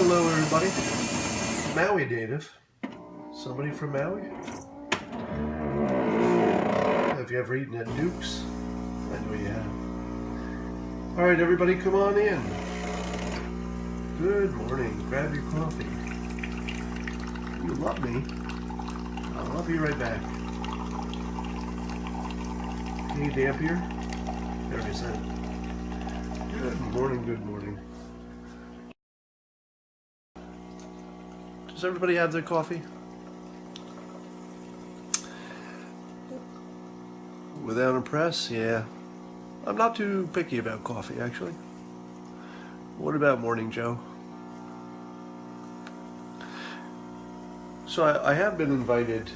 Hello, everybody. Maui native. Somebody from Maui? Have you ever eaten at Duke's? I know you have. All right, everybody, come on in. Good morning. Grab your coffee. You love me. I'll love you right back. Hey, Dampier. There I said it. Good morning, good morning. Does everybody have their coffee? Without a press? Yeah. I'm not too picky about coffee, actually. What about Morning Joe? So I have been invited.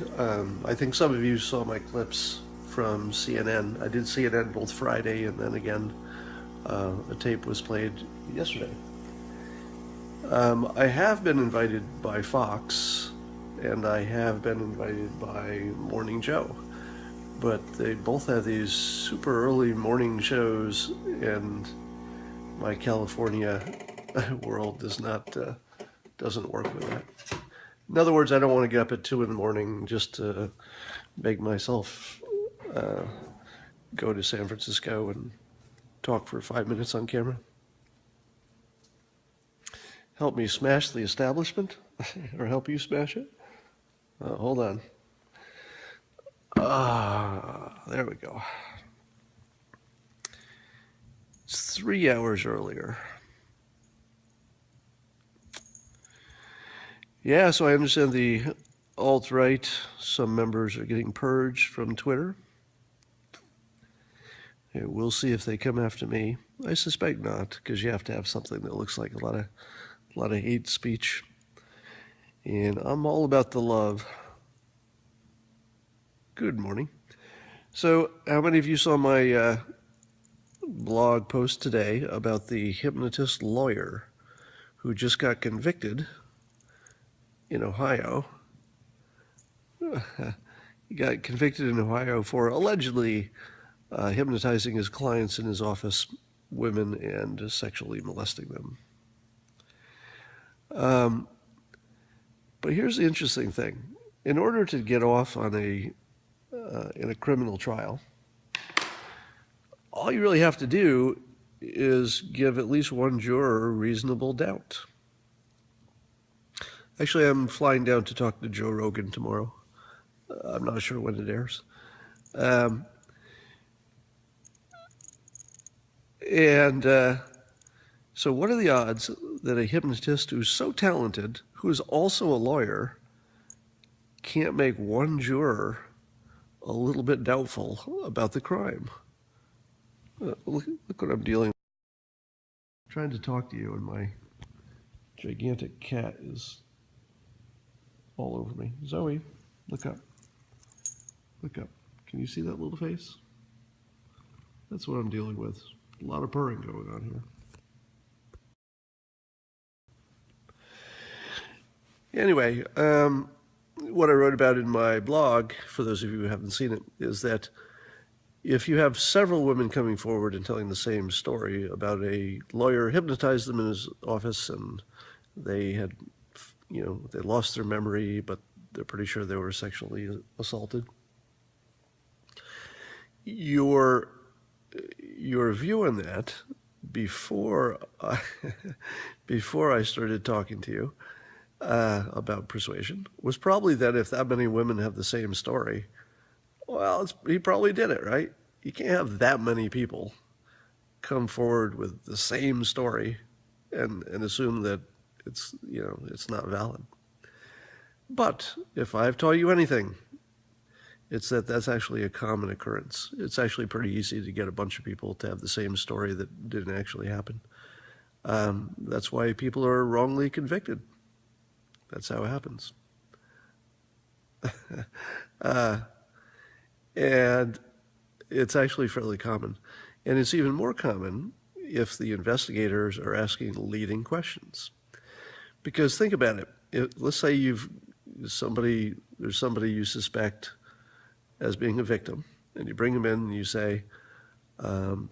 I think some of you saw my clips from CNN. I did CNN both Friday and then again a tape was played yesterday. I have been invited by Fox and I have been invited by Morning Joe, but they both have these super early morning shows and my California world doesn't work with that. In other words, I don't want to get up at 2 in the morning just to make myself go to San Francisco and talk for 5 minutes on camera. Help me smash the establishment? Or help you smash it? Hold on. There we go. It's 3 hours earlier. Yeah, so I understand the alt-right, some members are getting purged from Twitter. Yeah, we'll see if they come after me. I suspect not, because you have to have something that looks like a lot of hate speech. And I'm all about the love. Good morning. So, how many of you saw my blog post today about the hypnotist lawyer who just got convicted in Ohio? He got convicted in Ohio for allegedly hypnotizing his clients in his office, women, and sexually molesting them. But here's the interesting thing. In order to get off on in a criminal trial, all you really have to do is give at least one juror reasonable doubt. Actually, I'm flying down to talk to Joe Rogan tomorrow. I'm not sure when it airs. So what are the odds that a hypnotist who's so talented, who is also a lawyer, can't make one juror a little bit doubtful about the crime? Look what I'm dealing with. I'm trying to talk to you and my gigantic cat is all over me. Zoe, look up. Look up. Can you see that little face? That's what I'm dealing with. A lot of purring going on here. Anyway, what I wrote about in my blog, for those of you who haven't seen it, is that if you have several women coming forward and telling the same story about a lawyer hypnotized them in his office and they had, they lost their memory, but they're pretty sure they were sexually assaulted, your view on that before I started talking to you about persuasion was probably that if that many women have the same story, well, he probably did it, right? You can't have that many people come forward with the same story and assume that it's not valid. But if I've taught you anything, it's that that's actually a common occurrence. It's actually pretty easy to get a bunch of people to have the same story that didn't actually happen. That's why people are wrongly convicted. That's how it happens. And it's actually fairly common. And it's even more common if the investigators are asking leading questions. Because think about it. Let's say there's somebody you suspect as being a victim, and you bring them in and you say,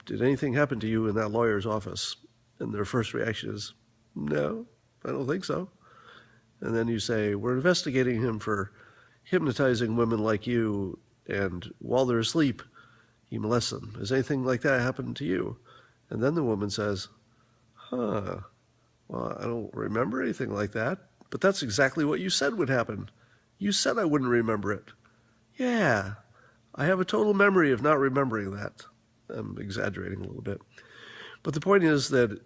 did anything happen to you in that lawyer's office? And their first reaction is, no, I don't think so. And then you say, we're investigating him for hypnotizing women like you, and while they're asleep, he molests them. Has anything like that happened to you? And then the woman says, huh, well, I don't remember anything like that, but that's exactly what you said would happen. You said I wouldn't remember it. Yeah, I have a total memory of not remembering that. I'm exaggerating a little bit. But the point is that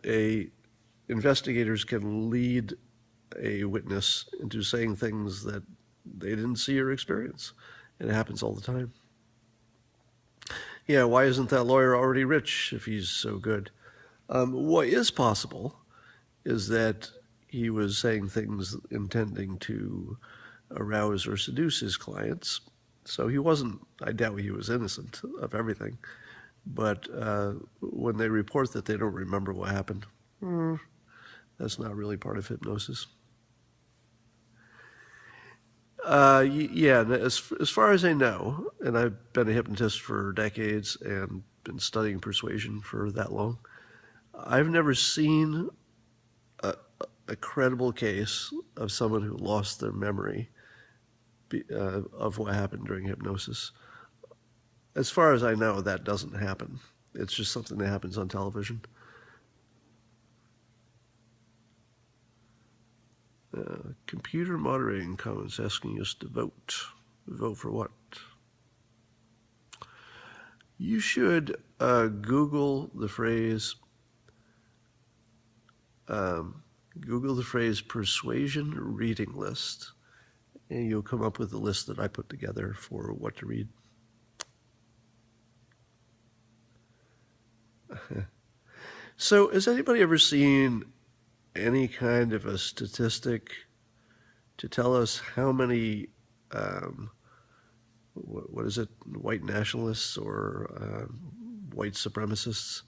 investigators can lead a witness into saying things that they didn't see or experience. And it happens all the time. Yeah, why isn't that lawyer already rich if he's so good? What is possible is that he was saying things intending to arouse or seduce his clients. So he wasn't, I doubt he was innocent of everything. But when they report that they don't remember what happened, that's not really part of hypnosis. Yeah, as far as I know, and I've been a hypnotist for decades and been studying persuasion for that long, I've never seen a credible case of someone who lost their memory of what happened during hypnosis. As far as I know, that doesn't happen. It's just something that happens on television. Computer moderating comments asking us to vote. Vote for what? You should Google the phrase persuasion reading list, and you'll come up with a list that I put together for what to read. So, has anybody ever seen any kind of a statistic to tell us how many, what is it, white nationalists or white supremacists?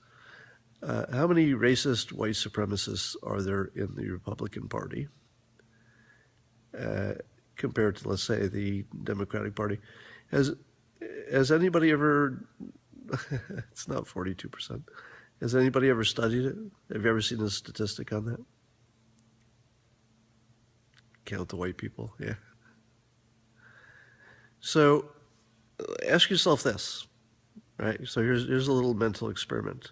How many racist white supremacists are there in the Republican Party compared to, let's say, the Democratic Party? Has anybody ever, it's not 42%, has anybody ever studied it? Have you ever seen a statistic on that? Count the white people, yeah. So ask yourself this, right? So here's a little mental experiment.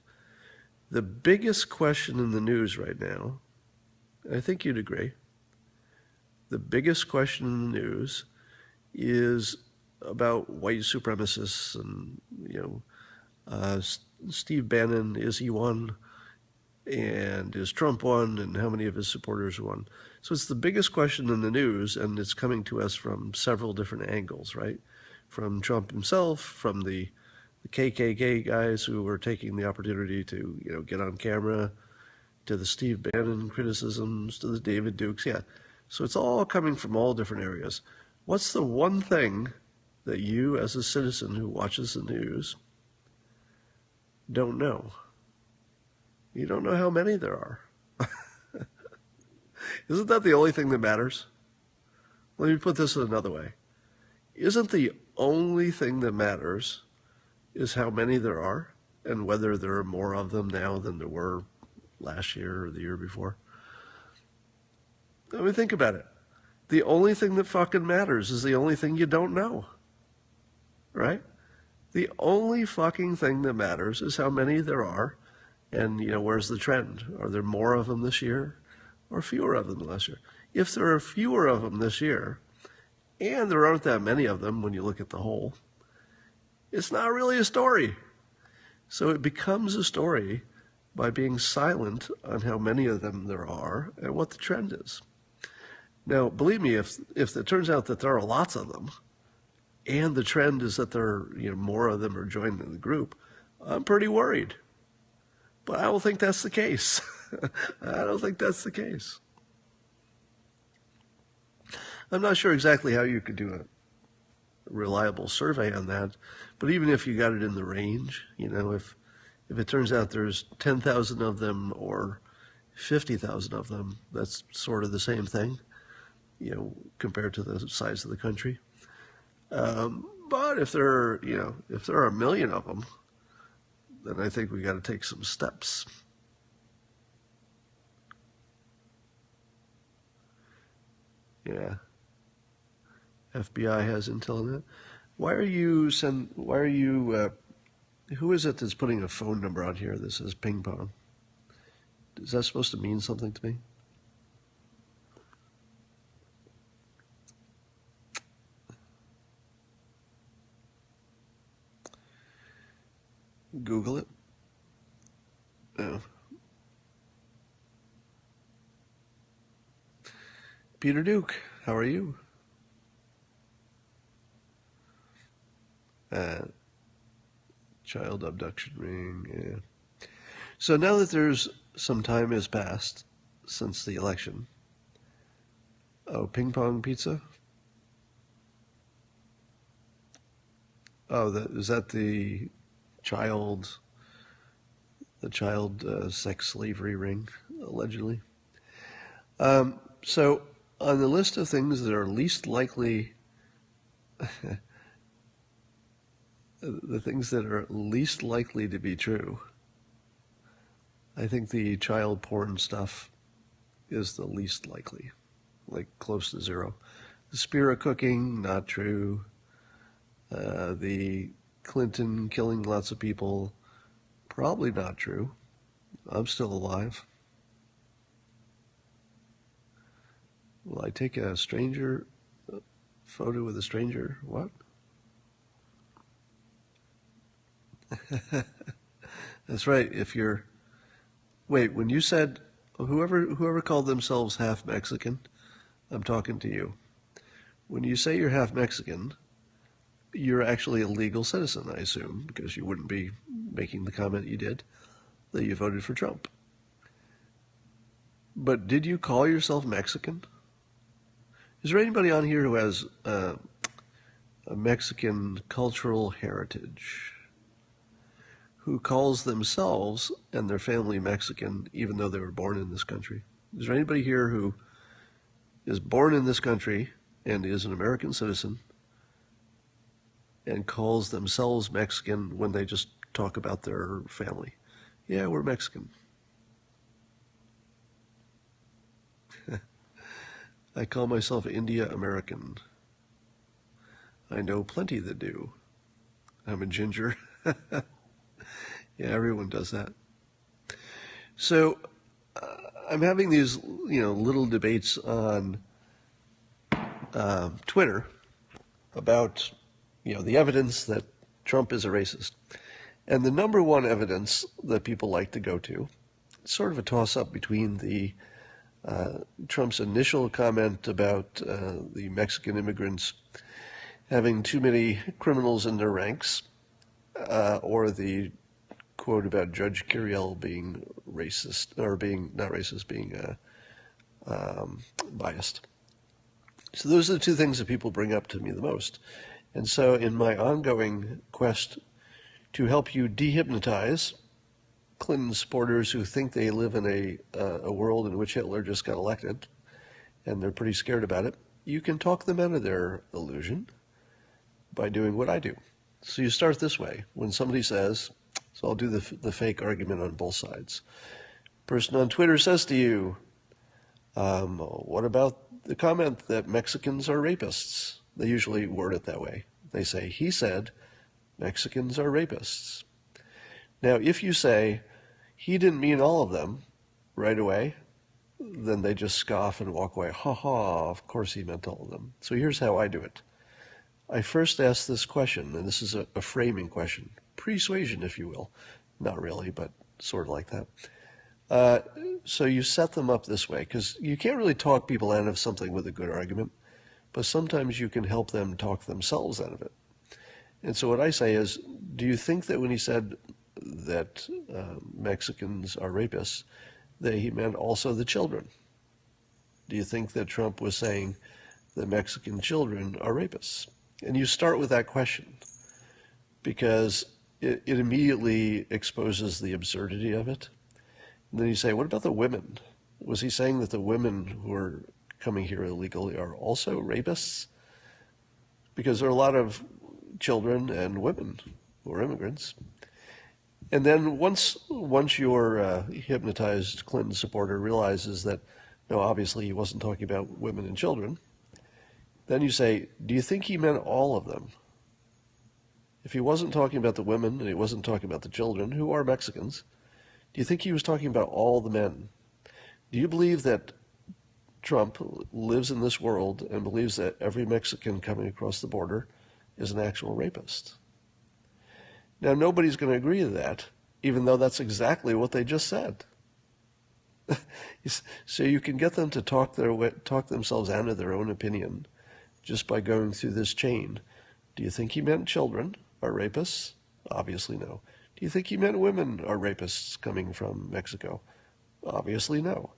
The biggest question in the news right now, I think you'd agree, the biggest question in the news is about white supremacists and, Steve Bannon, is he one? And is Trump one? And how many of his supporters won? So it's the biggest question in the news, and it's coming to us from several different angles, right? From Trump himself, from the KKK guys who were taking the opportunity to, get on camera, to the Steve Bannon criticisms, to the David Dukes, yeah. So it's all coming from all different areas. What's the one thing that you, as a citizen who watches the news, don't know? You don't know how many there are. Isn't that the only thing that matters? Let me put this another way. Isn't the only thing that matters is how many there are and whether there are more of them now than there were last year or the year before? I mean, think about it. The only thing that fucking matters is the only thing you don't know. Right? The only fucking thing that matters is how many there are, and, where's the trend? Are there more of them this year or fewer of them last year? If there are fewer of them this year, and there aren't that many of them when you look at the whole, it's not really a story. So it becomes a story by being silent on how many of them there are and what the trend is. Now, believe me, if it turns out that there are lots of them, and the trend is that more of them are joining the group, I'm pretty worried. But I don't think that's the case. I don't think that's the case. I'm not sure exactly how you could do a reliable survey on that, but even if you got it in the range, if it turns out there's 10,000 of them or 50,000 of them, that's sort of the same thing, compared to the size of the country. But if there are a million of them, then I think we got to take some steps. Yeah. FBI has intel on that. Why are you who is it that's putting a phone number out here that says ping pong? Is that supposed to mean something to me? Google it. Oh. Peter Duke, how are you? Uh, child abduction ring, yeah. So now that there's some time has passed since the election, oh, ping pong pizza? Oh, is that child, the child sex slavery ring, allegedly? So on the list of things that are least likely, the things that are least likely to be true, I think the child porn stuff is the least likely, like close to zero. The spirit cooking, not true. The Clinton killing lots of people, probably not true. I'm still alive. Will I take a stranger photo with a stranger? What? That's right. Wait, when you said whoever called themselves half Mexican, I'm talking to you. When you say you're half Mexican, you're actually a legal citizen, I assume, because you wouldn't be making the comment you did that you voted for Trump. But did you call yourself Mexican? Is there anybody on here who has a Mexican cultural heritage, who calls themselves and their family Mexican even though they were born in this country? Is there anybody here who is born in this country and is an American citizen and calls themselves Mexican when they just talk about their family? Yeah, we're Mexican. I call myself India American. I know plenty that do. I'm a ginger. Yeah, everyone does that. So I'm having these, little debates on Twitter about, the evidence that Trump is a racist. And the number one evidence that people like to go to, it's sort of a toss-up between Trump's initial comment about the Mexican immigrants having too many criminals in their ranks, or the quote about Judge Curiel being racist, or being not racist, being biased. So those are the two things that people bring up to me the most. And so in my ongoing quest to help you dehypnotize Clinton supporters who think they live in a world in which Hitler just got elected, and they're pretty scared about it, you can talk them out of their illusion by doing what I do. So you start this way. When somebody says, so I'll do the fake argument on both sides. Person on Twitter says to you, what about the comment that Mexicans are rapists? They usually word it that way. They say, he said, Mexicans are rapists. Now, if you say, he didn't mean all of them right away, then they just scoff and walk away. Ha ha, of course he meant all of them. So here's how I do it. I first ask this question, and this is a framing question. Persuasion, if you will. Not really, but sort of like that. So you set them up this way, because you can't really talk people out of something with a good argument, but sometimes you can help them talk themselves out of it. And so what I say is, do you think that when he said that Mexicans are rapists, that he meant also the children? Do you think that Trump was saying that Mexican children are rapists? And you start with that question, because it immediately exposes the absurdity of it. And then you say, what about the women? Was he saying that the women who are coming here illegally are also rapists? Because there are a lot of children and women who are immigrants. And then once your hypnotized Clinton supporter realizes that, no, obviously he wasn't talking about women and children, Then you say, do you think he meant all of them? If he wasn't talking about the women and he wasn't talking about the children, who are Mexicans, do you think he was talking about all the men? Do you believe that Trump lives in this world and believes that every Mexican coming across the border is an actual rapist? Now, nobody's going to agree to that, even though that's exactly what they just said. So you can get them to talk themselves out of their own opinion just by going through this chain. Do you think he meant children are rapists? Obviously no. Do you think he meant women are rapists coming from Mexico? Obviously no.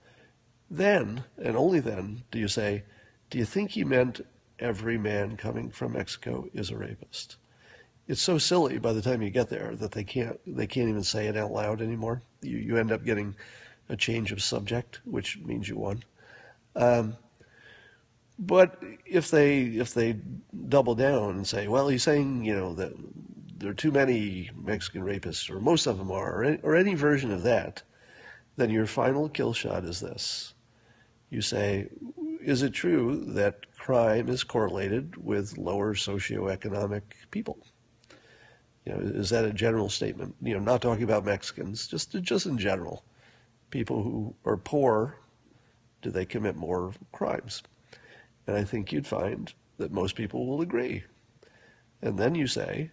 Then, and only then, do you say, do you think he meant every man coming from Mexico is a rapist? It's so silly by the time you get there that they can't even say it out loud anymore. You end up getting a change of subject, which means you won. But if they double down and say, well, he's saying, that there are too many Mexican rapists, or most of them are, or any version of that, then your final kill shot is this. You say, is it true that crime is correlated with lower socioeconomic people? Is that a general statement? Not talking about Mexicans, just in general. People who are poor, do they commit more crimes? And I think you'd find that most people will agree. And then you say,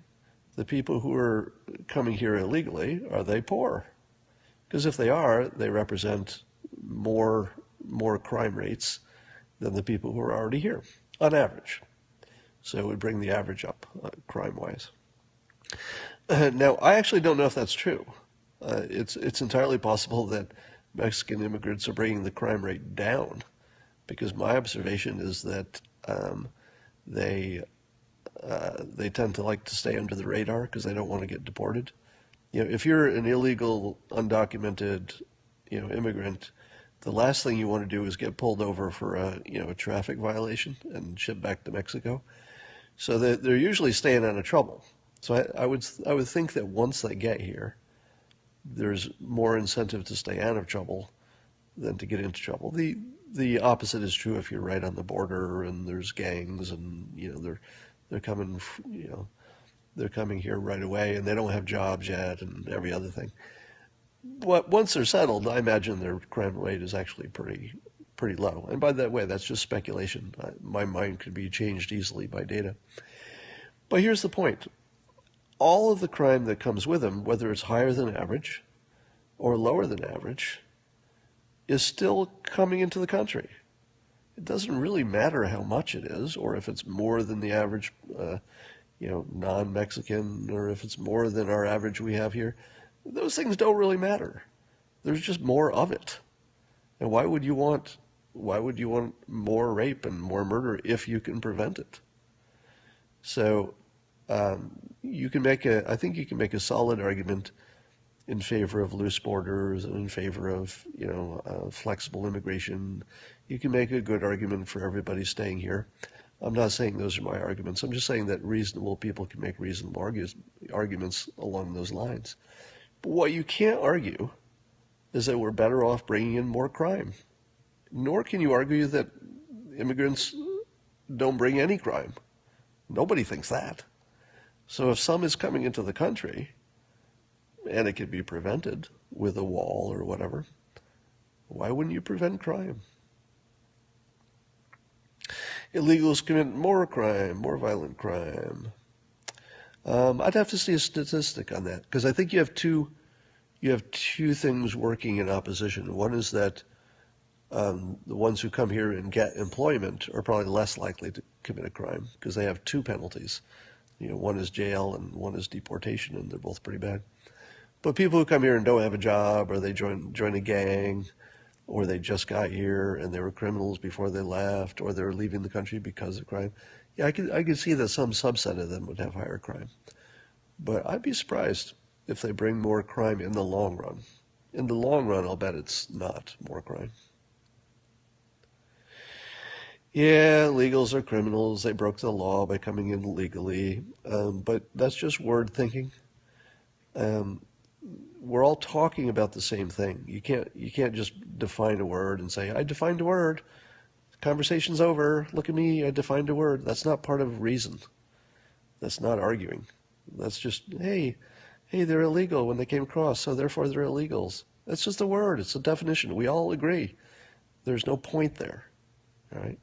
the people who are coming here illegally, are they poor? Because if they are, they represent more crime rates than the people who are already here, on average. So it would bring the average up, crime-wise. Now, I actually don't know if that's true. It's entirely possible that Mexican immigrants are bringing the crime rate down, because my observation is that they tend to like to stay under the radar because they don't want to get deported. If you're an illegal, undocumented, immigrant, the last thing you want to do is get pulled over for a traffic violation and shipped back to Mexico. So they're usually staying out of trouble. So I would think that once they get here, there's more incentive to stay out of trouble than to get into trouble. The opposite is true if you're right on the border and there's gangs and they're coming they're coming here right away and they don't have jobs yet and every other thing. But once they're settled, I imagine their crime rate is actually pretty low. And by that way, that's just speculation. My mind could be changed easily by data. But here's the point. All of the crime that comes with them, whether it's higher than average or lower than average, is still coming into the country. It doesn't really matter how much it is, or if it's more than the average, non-Mexican, or if it's more than our average we have here. Those things don't really matter. There's just more of it. And why would you want more rape and more murder if you can prevent it? So I think you can make a solid argument in favor of loose borders and in favor of flexible immigration. You can make a good argument for everybody staying here. I'm not saying those are my arguments. I'm just saying that reasonable people can make reasonable arguments along those lines. But what you can't argue is that we're better off bringing in more crime. Nor can you argue that immigrants don't bring any crime. Nobody thinks that. So if some is coming into the country, and it could be prevented with a wall or whatever, why wouldn't you prevent crime? Illegals commit more crime, more violent crime. I'd have to see a statistic on that, because I think you have two things working in opposition. One is that the ones who come here and get employment are probably less likely to commit a crime because they have two penalties. One is jail and one is deportation, and they're both pretty bad. But people who come here and don't have a job, or they join a gang, or they just got here and they were criminals before they left, or they're leaving the country because of crime, yeah, I could see that some subset of them would have higher crime. But I'd be surprised if they bring more crime in the long run. In the long run, I'll bet it's not more crime. Yeah, illegals are criminals. They broke the law by coming in illegally. But that's just word thinking. We're all talking about the same thing. You can't just define a word and say, I defined a word. Conversation's over. Look at me. I defined a word. That's not part of reason. That's not arguing. That's just, hey, they're illegal when they came across, so therefore they're illegals. That's just a word. It's a definition. We all agree. There's no point there. All right.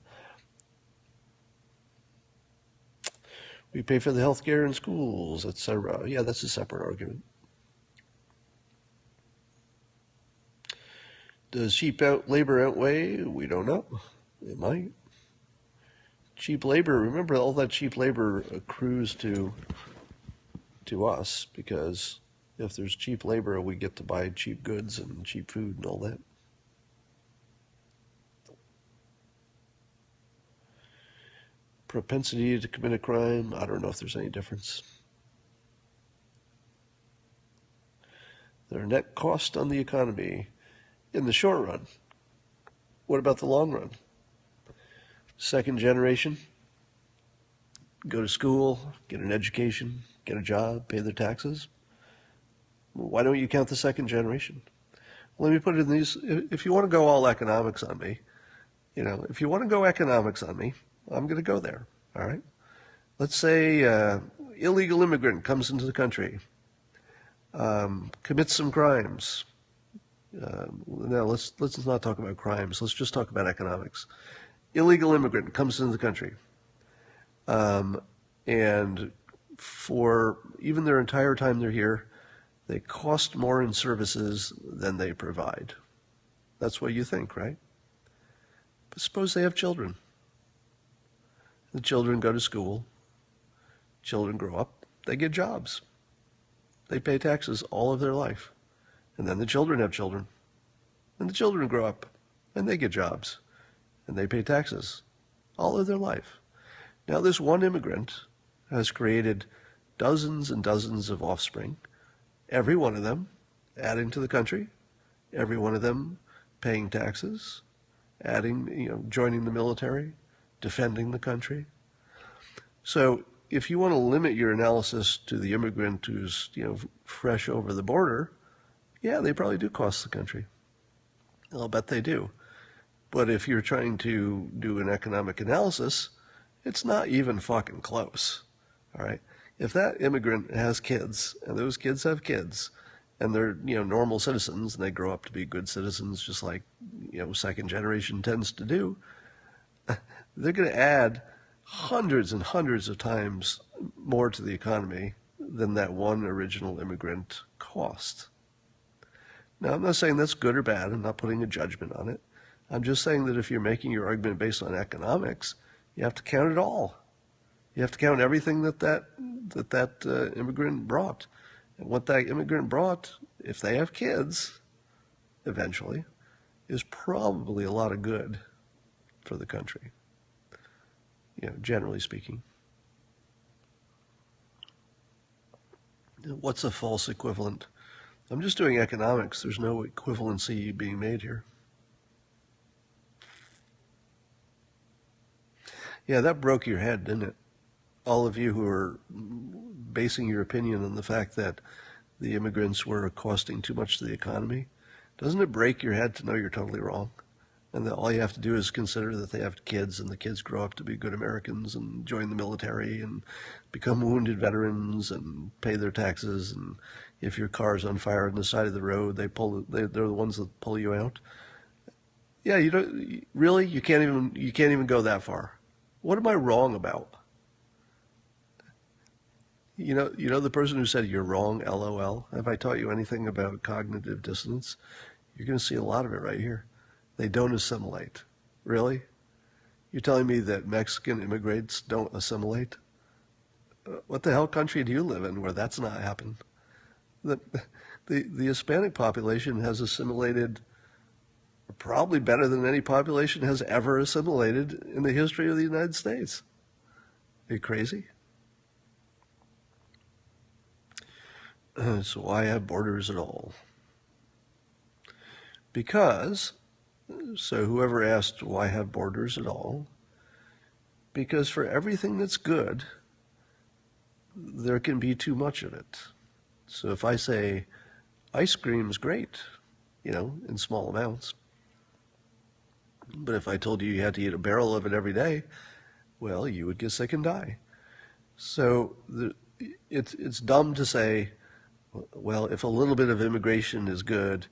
We pay for the health care in schools, etc. Yeah, that's a separate argument. Does cheap labor outweigh? We don't know. It might. Cheap labor, remember all that cheap labor accrues to us, because if there's cheap labor, we get to buy cheap goods and cheap food and all that. Propensity to commit a crime, I don't know if there's any difference. Their net cost on the economy in the short run. What about the long run? Second generation, go to school, get an education, get a job, pay their taxes. Why don't you count the second generation? Let me put it in these, if you want to go all economics on me, if you want to go economics on me, I'm going to go there, all right? Let's say illegal immigrant comes into the country, commits some crimes. Now, let's not talk about crimes. Let's just talk about economics. Illegal immigrant comes into the country, and for even their entire time they're here, they cost more in services than they provide. That's what you think, right? But suppose they have children. The children go to school. Children grow up. They get jobs. They pay taxes all of their life. And then the children have children. And the children grow up. And they get jobs. And they pay taxes all of their life. Now, this one immigrant has created dozens and dozens of offspring, every one of them adding to the country, every one of them paying taxes, adding, joining the military, defending the country. So if you want to limit your analysis to the immigrant who's, fresh over the border, yeah, they probably do cost the country. I'll bet they do. But if you're trying to do an economic analysis, it's not even fucking close. All right. If that immigrant has kids, and those kids have kids, and they're, normal citizens, and they grow up to be good citizens, just like, second generation tends to do, they're going to add hundreds and hundreds of times more to the economy than that one original immigrant cost. Now, I'm not saying that's good or bad. I'm not putting a judgment on it. I'm just saying that if you're making your argument based on economics, you have to count it all. You have to count everything that immigrant brought. And what that immigrant brought, if they have kids, eventually, is probably a lot of good for the country, generally speaking. What's a false equivalent? I'm just doing economics. There's no equivalency being made here. Yeah, that broke your head, didn't it? All of you who are basing your opinion on the fact that the immigrants were costing too much to the economy. Doesn't it break your head to know you're totally wrong? And that all you have to do is consider that they have kids, and the kids grow up to be good Americans and join the military and become wounded veterans and pay their taxes. And if your car's on fire on the side of the road, they're the ones that pull you out. Yeah, you can't even go that far. What am I wrong about? You know the person who said you're wrong, LOL? Have I taught you anything about cognitive dissonance? You're going to see a lot of it right here. They don't assimilate. Really? You're telling me that Mexican immigrants don't assimilate? What the hell country do you live in where that's not happened? The Hispanic population has assimilated probably better than any population has ever assimilated in the history of the United States. Are you crazy? So why have borders at all? Because, so whoever asked why have borders at all, because for everything that's good, there can be too much of it. So if I say ice cream's great, in small amounts, But if I told you you had to eat a barrel of it every day, well, you would get sick and die. So it's dumb to say, well, if a little bit of immigration is good,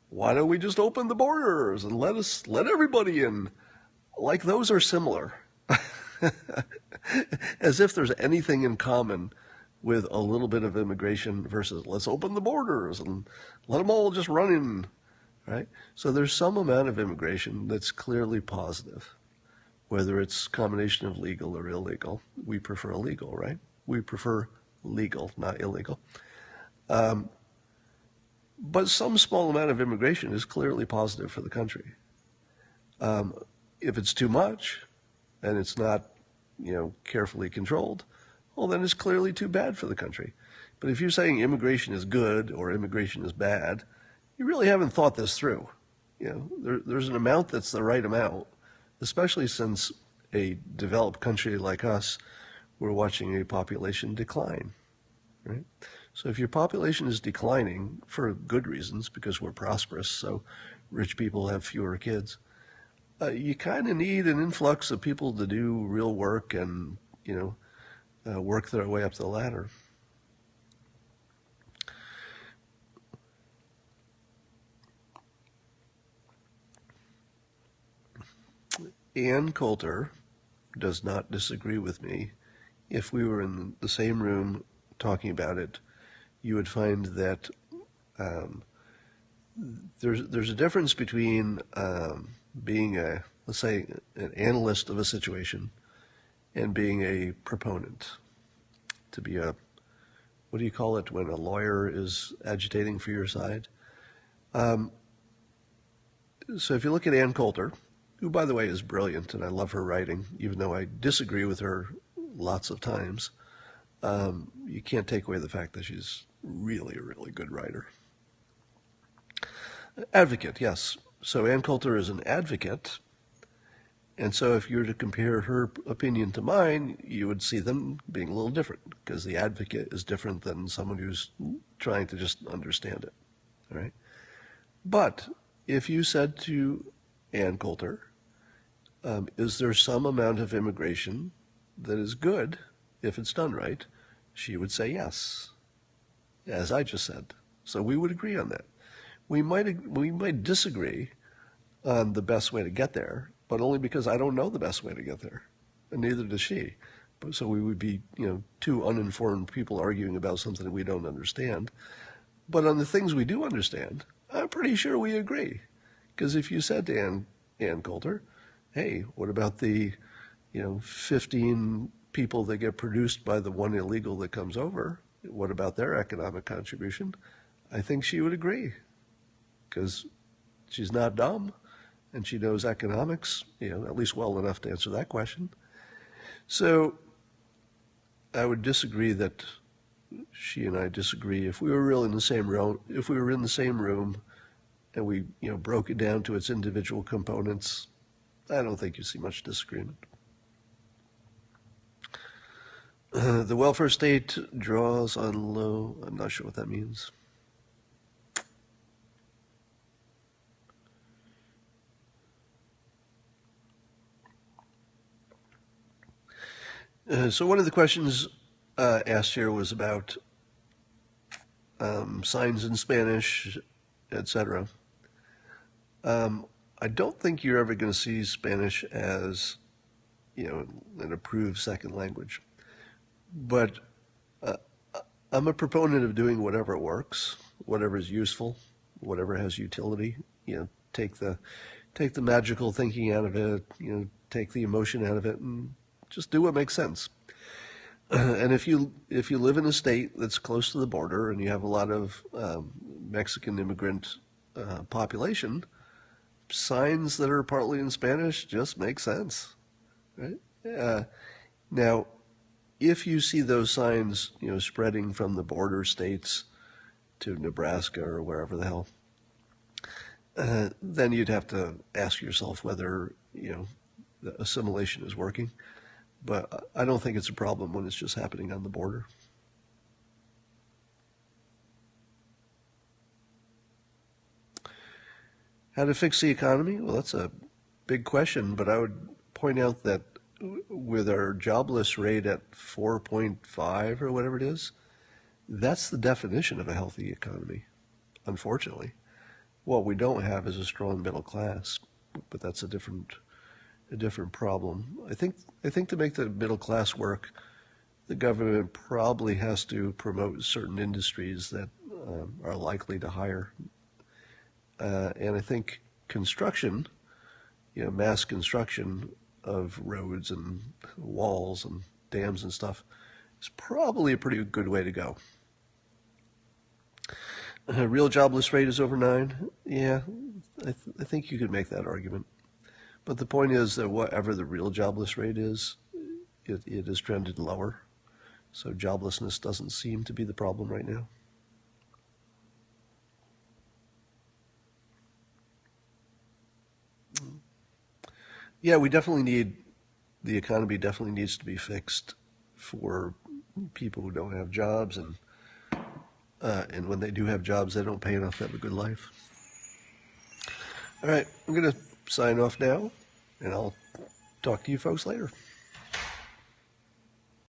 why don't we just open the borders and let everybody in? Like those are similar. As if there's anything in common with a little bit of immigration versus let's open the borders and let them all just run in, right? So there's some amount of immigration that's clearly positive, whether it's a combination of legal or illegal. We prefer illegal, right? We prefer legal, not illegal. But some small amount of immigration is clearly positive for the country. If it's too much and it's not, carefully controlled, well, then it's clearly too bad for the country. But if you're saying immigration is good or immigration is bad, you really haven't thought this through. There's an amount that's the right amount, especially since a developed country like us, we're watching a population decline, right? So if your population is declining for good reasons, because we're prosperous, so rich people have fewer kids, you kind of need an influx of people to do real work and, work their way up the ladder. Ann Coulter does not disagree with me. If we were in the same room talking about it, you would find that there's a difference between being let's say, an analyst of a situation and being a proponent. To be what do you call it when a lawyer is agitating for your side? So if you look at Ann Coulter, who, by the way, is brilliant, and I love her writing, even though I disagree with her lots of times, you can't take away the fact that she's really a really good writer. Advocate, yes. So Ann Coulter is an advocate, and so if you were to compare her opinion to mine, you would see them being a little different, because the advocate is different than someone who's trying to just understand it, all right? But if you said to Ann Coulter, is there some amount of immigration that is good if it's done right? She would say yes, as I just said. So we would agree on that. We might disagree on the best way to get there, but only because I don't know the best way to get there, and neither does she. So we would be, two uninformed people arguing about something that we don't understand. But on the things we do understand, I'm pretty sure we agree. Because if you said to Ann Coulter, hey, what about the, 15 people that get produced by the one illegal that comes over? What about their economic contribution? I think she would agree, because she's not dumb, and she knows economics, at least well enough to answer that question. So I would disagree that she and I disagree. If we were really in the same room, and we, broke it down to its individual components, I don't think you see much disagreement. The welfare state draws on low. I'm not sure what that means. So one of the questions asked here was about signs in Spanish, etc. I don't think you're ever going to see Spanish as, an approved second language. But I'm a proponent of doing whatever works, whatever is useful, whatever has utility. Take the magical thinking out of it. Take the emotion out of it, and just do what makes sense. And if you live in a state that's close to the border and you have a lot of Mexican immigrant population, signs that are partly in Spanish just make sense, right? Now, if you see those signs, spreading from the border states to Nebraska or wherever the hell, then you'd have to ask yourself whether, the assimilation is working. But I don't think it's a problem when it's just happening on the border. How to fix the economy? Well, that's a big question, but I would point out that with our jobless rate at 4.5 or whatever it is, that's the definition of a healthy economy, unfortunately. What we don't have is a strong middle class, but that's a different problem. I think to make the middle class work, the government probably has to promote certain industries that are likely to hire. And I think construction, mass construction of roads and walls and dams and stuff is probably a pretty good way to go. Real jobless rate is over 9. Yeah, I think you could make that argument. But the point is that whatever the real jobless rate is, it has trended lower. So joblessness doesn't seem to be the problem right now. Yeah, the economy definitely needs to be fixed for people who don't have jobs, and when they do have jobs, they don't pay enough to have a good life. All right, I'm going to sign off now, and I'll talk to you folks later.